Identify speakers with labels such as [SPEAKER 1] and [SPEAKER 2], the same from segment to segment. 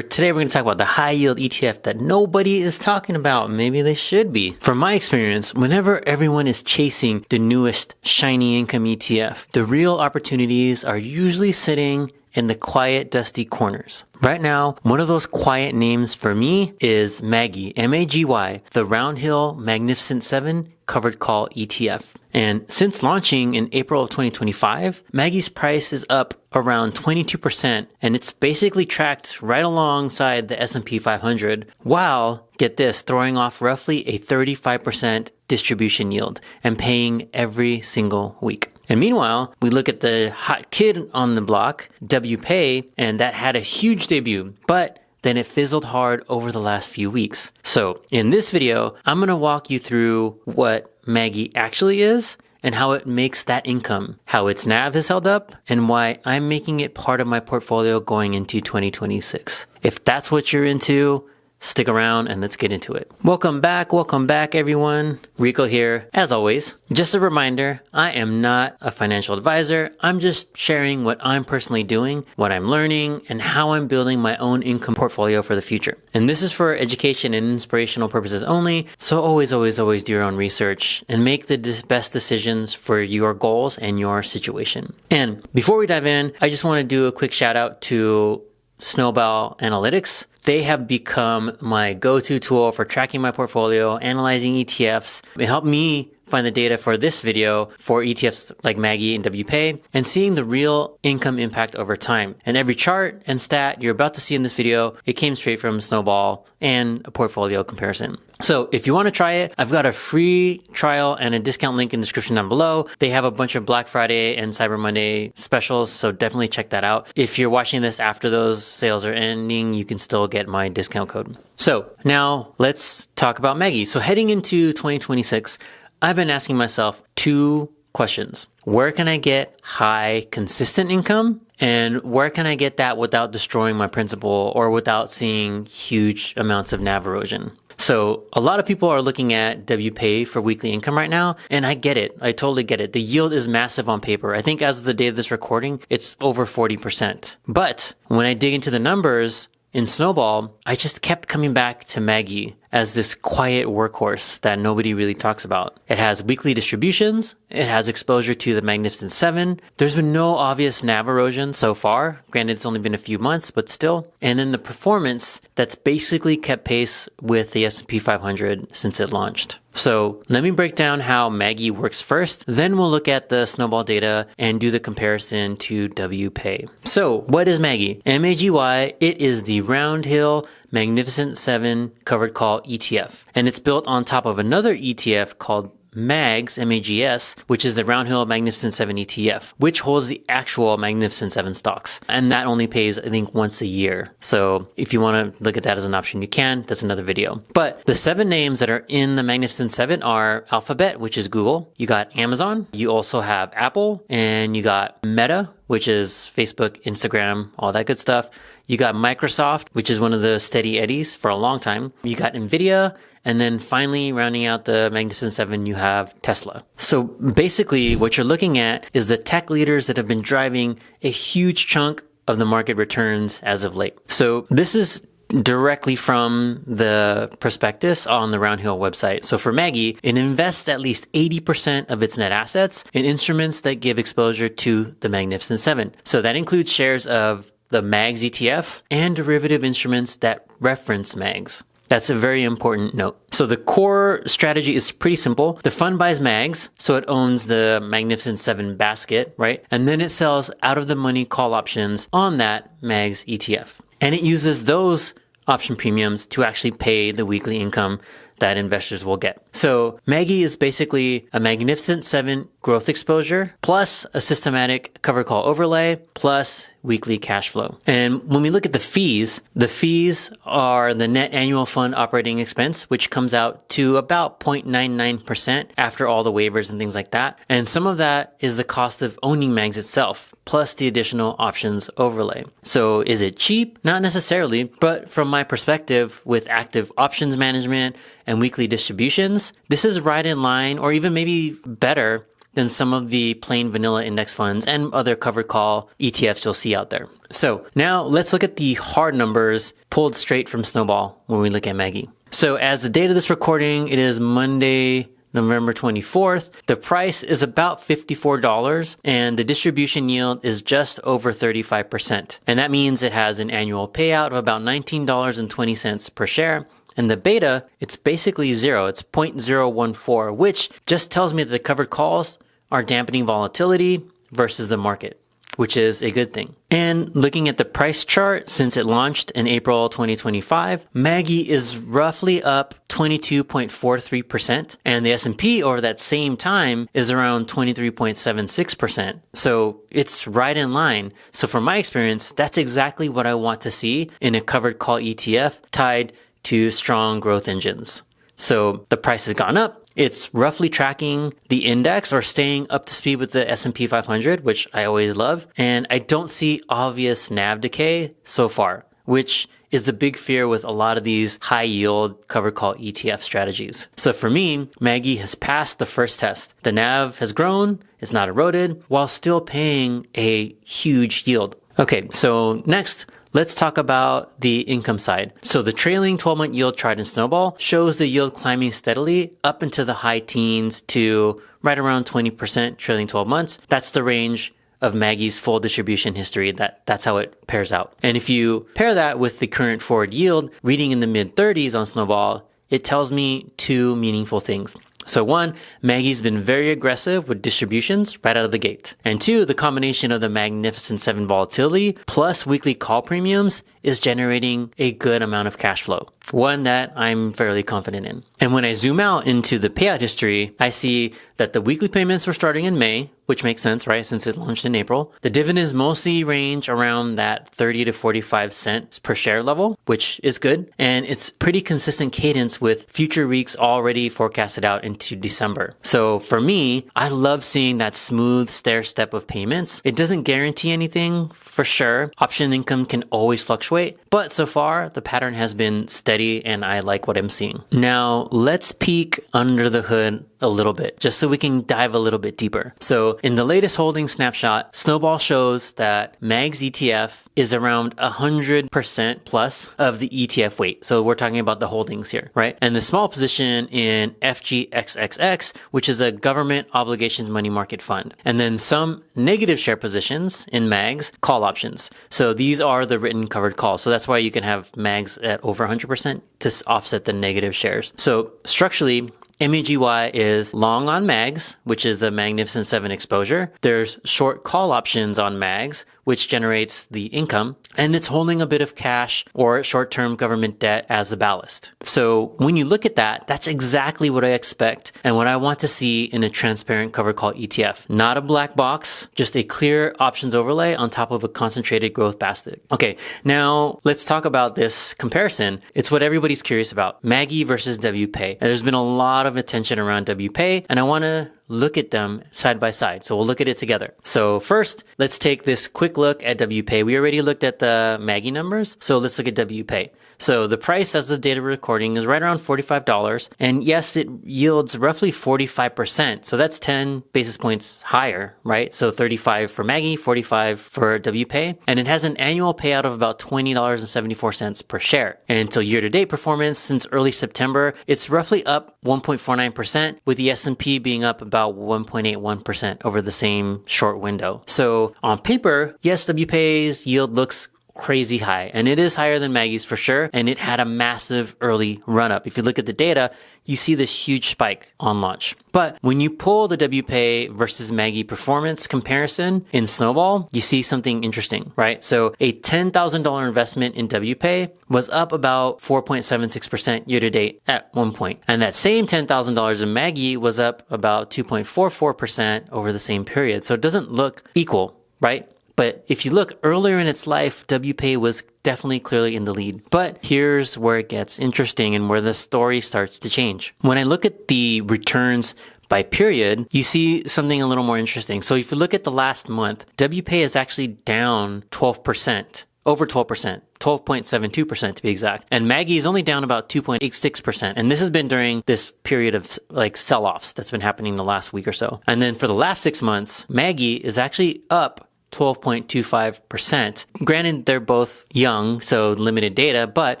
[SPEAKER 1] Today we're going to talk about the high yield ETF that nobody is talking about. Maybe they should be. From my experience, whenever everyone is chasing the newest shiny income ETF, the real opportunities are usually sitting in the quiet, dusty corners. Right now, one of those quiet names for me is MAGY, M-A-G-Y, the Roundhill Magnificent 7 Covered Call ETF. And since launching in April of 2025, MAGY's price is up around 22%, and it's basically tracked right alongside the S&P 500, while, get this, throwing off roughly a 35% distribution yield and paying every single week. And meanwhile, we look at the hot kid on the block, WPAY, and that had a huge debut, but then it fizzled hard over the last few weeks. So in this video, I'm going to walk you through what MAGY actually is and how it makes that income, how its NAV has held up, and why I'm making it part of my portfolio going into 2026. If that's what you're into, stick around and let's get into it. Welcome back everyone. Rico here, as always. Just a reminder, I am not a financial advisor. I'm just sharing what I'm personally doing, what I'm learning, and how I'm building my own income portfolio for the future. And this is for education and inspirational purposes only, so always do your own research and make the best decisions for your goals and your situation. And before we dive in, I just want to do a quick shout out to Snowball Analytics. They have become my go-to tool for tracking my portfolio, analyzing ETFs. It helped me find the data for this video for ETFs like MAGY and WPAY and seeing the real income impact over time. And every chart and stat you're about to see in this video, it came straight from Snowball and a portfolio comparison. So if you want to try it, I've got a free trial and a discount link in the description down below. They have a bunch of Black Friday and Cyber Monday specials, so definitely check that out. If you're watching this after those sales are ending, you can still get my discount code. So now let's talk about MAGY. So heading into 2026, I've been asking myself two questions. Where can I get high, consistent income? And where can I get that without destroying my principal or without seeing huge amounts of NAV erosion? So a lot of people are looking at WPAY for weekly income right now, and I get it. I totally get it. The yield is massive on paper. I think as of the day of this recording, it's over 40%. But when I dig into the numbers in Snowball, I just kept coming back to MAGY as this quiet workhorse that nobody really talks about. It has weekly distributions. It has exposure to the Magnificent 7. There's been no obvious NAV erosion so far. Granted, it's only been a few months, but still. And then the performance that's basically kept pace with the S&P 500 since it launched. So let me break down how MAGY works first. Then we'll look at the Snowball data and do the comparison to WPAY. So what is MAGY? M-A-G-Y, it is the Roundhill Magnificent 7 Covered Call ETF. And it's built on top of another ETF called MAGS, M-A-G-S, which is the Roundhill Magnificent 7 ETF, which holds the actual Magnificent 7 stocks. And that only pays, I think, once a year. So if you want to look at that as an option, you can. That's another video. But the 7 names that are in the Magnificent 7 are Alphabet, which is Google. You got Amazon. You also have Apple. And you got Meta, which is Facebook, Instagram, all that good stuff. You got Microsoft, which is one of the steady eddies for a long time. You got NVDA. And then finally, rounding out the Magnificent 7, you have Tesla. So basically, what you're looking at is the tech leaders that have been driving a huge chunk of the market returns as of late. So this is directly from the prospectus on the Roundhill website. So for MAGY, it invests at least 80% of its net assets in instruments that give exposure to the Magnificent 7. So that includes shares of the MAGS ETF and derivative instruments that reference MAGS. That's a very important note. So the core strategy is pretty simple. The fund buys MAGS, so it owns the Magnificent 7 basket, right? And then it sells out of the money call options on that MAGS ETF. And it uses those option premiums to actually pay the weekly income that investors will get. So MAGY is basically a Magnificent 7 growth exposure plus a systematic cover call overlay plus weekly cash flow. And when we look at the fees are the net annual fund operating expense, which comes out to about 0.99% after all the waivers and things like that. And some of that is the cost of owning MAGS itself, plus the additional options overlay. So is it cheap? Not necessarily, but from my perspective, with active options management and weekly distributions, this is right in line or even maybe better than some of the plain vanilla index funds and other covered call ETFs you'll see out there. So now let's look at the hard numbers pulled straight from Snowball when we look at MAGY. So as the date of this recording, it is Monday, November 24th. The price is about $54 and the distribution yield is just over 35%. And that means it has an annual payout of about $19.20 per share. And the beta, it's basically zero. It's 0.014, which just tells me that the covered calls are dampening volatility versus the market, which is a good thing. And looking at the price chart since it launched in April 2025, MAGY is roughly up 22.43%, and the S&P over that same time is around 23.76%. So it's right in line. So from my experience, that's exactly what I want to see in a covered call ETF tied to strong growth engines. So the price has gone up. It's roughly tracking the index or staying up to speed with the S&P 500, which I always love. And I don't see obvious NAV decay so far, which is the big fear with a lot of these high yield covered call ETF strategies. So for me, MAGY has passed the first test. The NAV has grown, it's not eroded, while still paying a huge yield. Okay, so next, let's talk about the income side. So the trailing 12-month yield chart in Snowball shows the yield climbing steadily up into the high teens to right around 20% trailing 12 months. That's the range of MAGY's full distribution history. That's how it pairs out. And if you pair that with the current forward yield reading in the mid 30s on Snowball, it tells me two meaningful things. So one, MAGY's been very aggressive with distributions right out of the gate. And two, the combination of the Magnificent Seven volatility plus weekly call premiums is generating a good amount of cash flow. One that I'm fairly confident in. And when I zoom out into the payout history, I see that the weekly payments were starting in May, which makes sense, right? Since it launched in April. The dividends mostly range around that 30 to 45 cents per share level, which is good. And it's pretty consistent cadence with future weeks already forecasted out into December. So for me, I love seeing that smooth stair step of payments. It doesn't guarantee anything for sure. Option income can always fluctuate, but so far the pattern has been steady and I like what I'm seeing. Now let's peek under the hood a little bit, just so we can dive a little bit deeper. So in the latest holding snapshot, Snowball shows that MAGS ETF is around 100% plus of the ETF weight. So we're talking about the holdings here, right? And the small position in FGXXX, which is a government obligations money market fund. And then some negative share positions in MAGS, call options. So these are the written covered calls. So that's why you can have MAGS at over 100% to offset the negative shares. So structurally, MAGY is long on MAGS, which is the Magnificent Seven exposure. There's short call options on MAGS, which generates the income, and it's holding a bit of cash or short-term government debt as a ballast. So when you look at that, that's exactly what I expect and what I want to see in a transparent covered call ETF. Not a black box, just a clear options overlay on top of a concentrated growth basket. Okay, now let's talk about this comparison. It's what everybody's curious about, MAGY versus WPAY. And there's been a lot of attention around WPAY, and I want to look at them side by side. So we'll look at it together. So first, let's take this quick look at WPAY. We already looked at the MAGY numbers, so let's look at WPAY. So the price as the date of recording is right around $45. And yes, it yields roughly 45%. So that's 10 basis points higher, right? So 35 for MAGY, 45 for WPAY. And it has an annual payout of about $20.74 per share. And until year-to-date performance since early September, it's roughly up 1.49%, with the S&P being up about 1.81% over the same short window. So on paper, yes, WPAY's yield looks crazy high, and it is higher than MAGY's for sure, and it had a massive early run up. If you look at the data, you see this huge spike on launch. But when you pull the WPAY versus MAGY performance comparison in Snowball, you see something interesting, right? So a $10,000 investment in WPAY was up about 4.76% year to date at one point. And that same $10,000 in MAGY was up about 2.44% over the same period. So it doesn't look equal, right? But if you look earlier in its life, WPAY was definitely clearly in the lead. But here's where it gets interesting and where the story starts to change. When I look at the returns by period, you see something a little more interesting. So if you look at the last month, WPAY is actually down 12%. Over 12%, 12.72% to be exact. And MAGY is only down about 2.86%. And this has been during this period of like sell-offs that's been happening the last week or so. And then for the last 6 months, MAGY is actually up 12.25%. Granted, they're both young, so limited data, but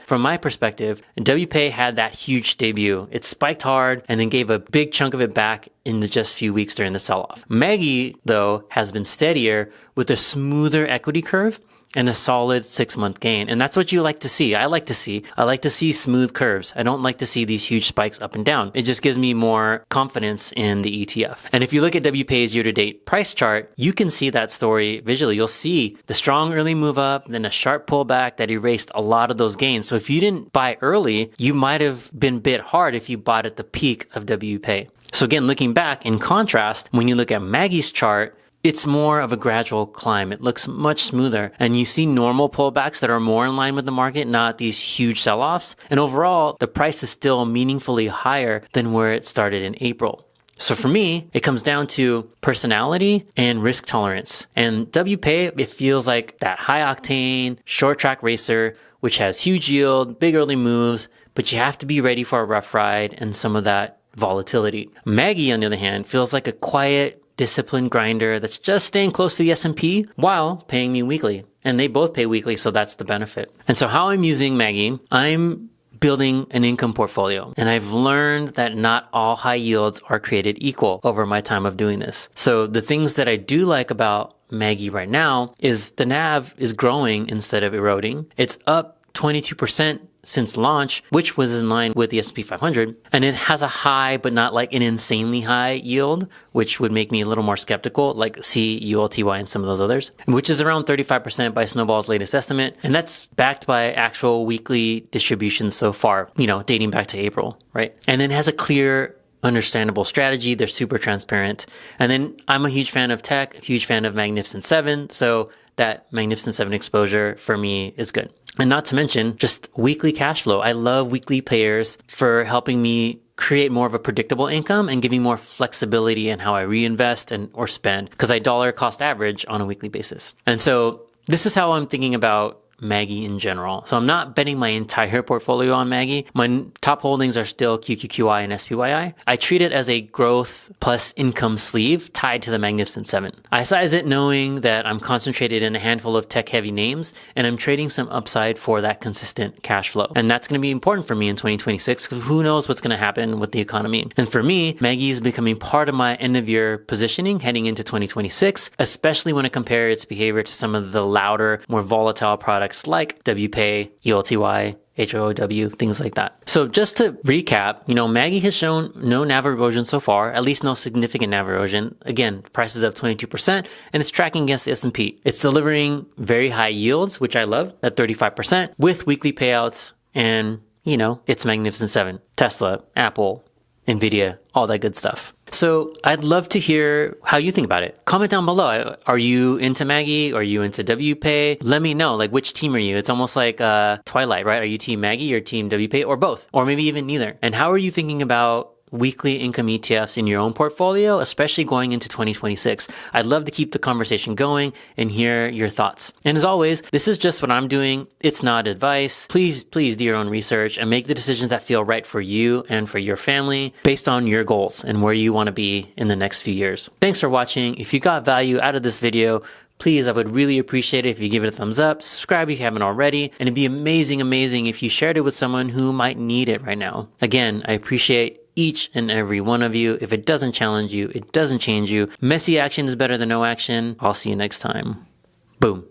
[SPEAKER 1] from my perspective, WPAY had that huge debut. It spiked hard and then gave a big chunk of it back in the just few weeks during the sell-off. MAGY, though, has been steadier with a smoother equity curve and a solid 6-month gain. And that's what you like to see. I like to see smooth curves. I don't like to see these huge spikes up and down. It just gives me more confidence in the ETF. And if you look at WPAY's year-to-date price chart, you can see that story visually. You'll see the strong early move up, then a sharp pullback that erased a lot of those gains. So if you didn't buy early, you might have been bit hard if you bought at the peak of WPAY. So again, looking back, in contrast, when you look at MAGY's chart, it's more of a gradual climb. It looks much smoother, and you see normal pullbacks that are more in line with the market, not these huge sell-offs. And overall, the price is still meaningfully higher than where it started in April. So for me, it comes down to personality and risk tolerance. And WPAY, it feels like that high octane, short track racer, which has huge yield, big early moves, but you have to be ready for a rough ride and some of that volatility. MAGY, on the other hand, feels like a quiet, disciplined grinder that's just staying close to the S&P while paying me weekly. And they both pay weekly, so that's the benefit. And so how I'm using MAGY, I'm building an income portfolio. And I've learned that not all high yields are created equal over my time of doing this. So the things that I do like about MAGY right now is the NAV is growing instead of eroding. It's up 22% since launch, which was in line with the S&P 500. And it has a high, but not like an insanely high yield, which would make me a little more skeptical, like CULTY and some of those others, which is around 35% by Snowball's latest estimate. And that's backed by actual weekly distributions so far, dating back to April, right? And then it has a clear, understandable strategy. They're super transparent. And then I'm a huge fan of tech, huge fan of Magnificent Seven. So that Magnificent Seven exposure for me is good. And not to mention just weekly cash flow. I love weekly payers for helping me create more of a predictable income and giving more flexibility in how I reinvest or spend, because I dollar cost average on a weekly basis. And so this is how I'm thinking about MAGY in general. So I'm not betting my entire portfolio on MAGY. My top holdings are still QQQI and SPYI. I treat it as a growth plus income sleeve tied to the Magnificent Seven. I size it knowing that I'm concentrated in a handful of tech heavy names, and I'm trading some upside for that consistent cash flow. And that's going to be important for me in 2026, because who knows what's going to happen with the economy. And for me, MAGY is becoming part of my end of year positioning heading into 2026, especially when I compare its behavior to some of the louder, more volatile products like WPAY, ULTY, HOOW, things like that. So just to recap, MAGY has shown no NAV erosion so far, at least no significant NAV erosion. Again, price is up 22% and it's tracking against the S&P. It's delivering very high yields, which I love, at 35% with weekly payouts and, it's Magnificent Seven, Tesla, Apple, NVDA, all that good stuff. So I'd love to hear how you think about it. Comment down below. Are you into MAGY? Are you into WPAY? Let me know, which team are you? It's almost like Twilight, right? Are you team MAGY or team WPAY or both? Or maybe even neither? And how are you thinking about weekly income ETFs in your own portfolio, especially going into 2026. I'd love to keep the conversation going and hear your thoughts. And as always, this is just what I'm doing. It's not advice. Please do your own research and make the decisions that feel right for you and for your family based on your goals and where you want to be in the next few years. Thanks for watching. If you got value out of this video, please, I would really appreciate it if you give it a thumbs up, subscribe if you haven't already, and it'd be amazing if you shared it with someone who might need it right now. Again, I appreciate each and every one of you. If it doesn't challenge you, it doesn't change you. Messy action is better than no action. I'll see you next time. Boom.